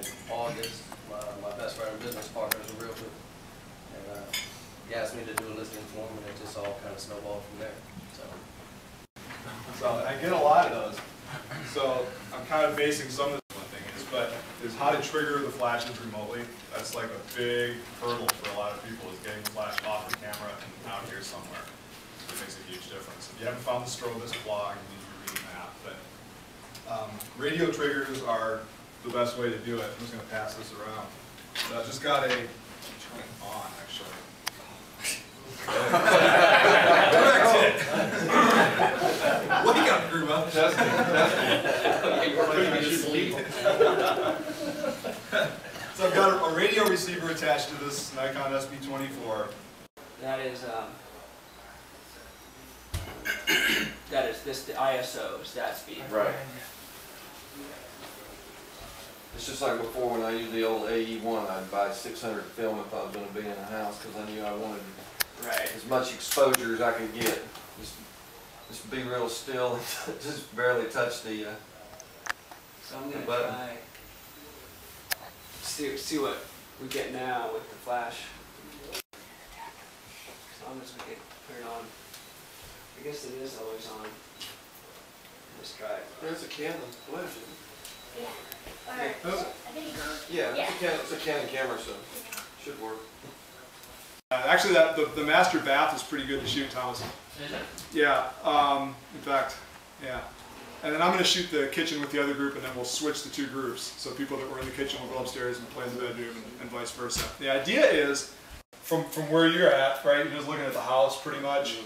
in August, my best friend and business partner is a realtor, and he asked me to do a listing for him, and it just all kind of snowballed from there. So I get a lot of those. So I'm kind of basing some of this one thing is how to trigger the flashes remotely. That's like a big hurdle for a lot of people, is getting the flash off the camera and out here somewhere. It makes a huge difference. If you haven't found the Strobist blog, you need to be reading that. But radio triggers are the best way to do it. I'm just going to pass this around. So I just got a turn it on actually. Direct hit. Wake up, crew up. Testing. So I've got a radio receiver attached to this Nikon SB24. That is the ISO is that speed. Right. It's just like before when I used the old AE1, I'd buy 600 film if I was going to be in a house because I knew I wanted as much exposure as I could get. Just be real still and just barely touch the So I'm going to try see what we get now with the flash. So I'm just going to turn it on. I guess it is always on. Let's try it. There's a Canon flash. Yeah. It's a Canon camera, so it should work. Actually, the master bath is pretty good to shoot, Thomas. Yeah. In fact, yeah. And then I'm going to shoot the kitchen with the other group, and then we'll switch the two groups. So people that were in the kitchen will go upstairs and play in the bedroom, and vice versa. The idea is, from where you're at, right? You're just looking at the house, pretty much.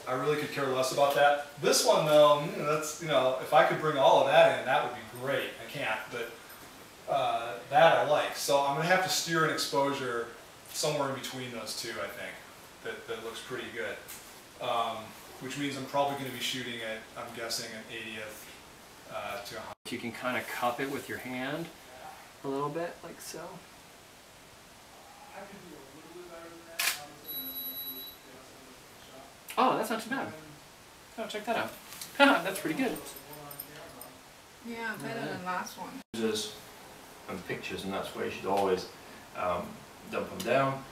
I really could care less about that. This one, though, that's, if I could bring all of that in, that would be great. I can't, but that I like. So I'm going to have to steer an exposure somewhere in between those two, I think, that looks pretty good. Which means I'm probably going to be shooting at, I'm guessing, an 80th to 100. You can kind of cup it with your hand a little bit, like so. Oh, that's not too bad. Oh, check that out. That's pretty good. Yeah, better than last one. Users and pictures, and that's where you should always dump them down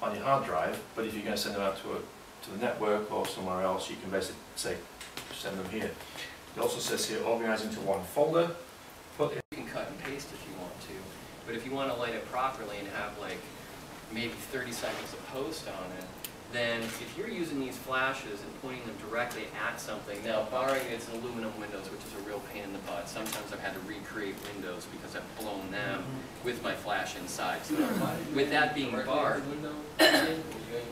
on your hard drive. But if you're going to send them out to the network or somewhere else, you can basically say send them here. It also says here organize into one folder. You can cut and paste if you want to, but if you want to light it properly and have like maybe 30 seconds of post on it, then if you're using these flashes and pointing them directly at something, now barring it's aluminum windows, which is a real pain in the butt, sometimes I've had to recreate windows because I've blown them with my flash inside. So with that being barred,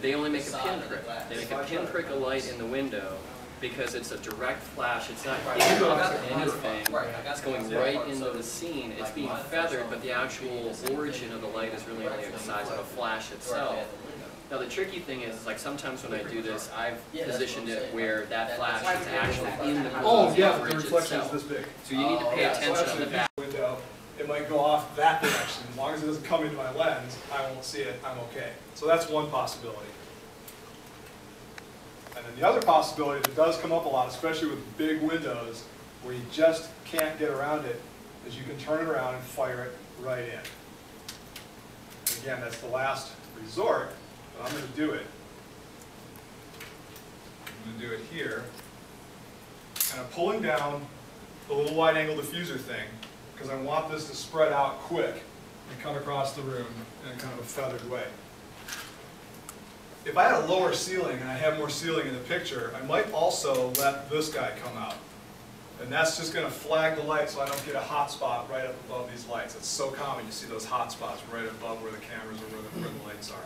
they only make a pinprick. They make a pinprick of light in the window because it's a direct flash. It's not hitting off anything. It's going right into the scene. It's being feathered, but the actual origin of the light is really only the size of a flash itself. Now the tricky thing is, like sometimes when I do this, I've positioned it where that flash is actually in the the reflection is this big. So you need to pay attention on the back. Window, it might go off that direction. As long as it doesn't come into my lens, I won't see it, I'm okay. So that's one possibility. And then the other possibility that does come up a lot, especially with big windows, where you just can't get around it, is you can turn it around and fire it right in. And again, that's the last resort. I'm going to do it. I'm going to do it here. And I'm pulling down the little wide angle diffuser thing because I want this to spread out quick and come across the room in kind of a feathered way. If I had a lower ceiling and I have more ceiling in the picture, I might also let this guy come out. And that's just going to flag the light so I don't get a hot spot right up above these lights. It's so common you see those hot spots right above where the cameras or where the lights are.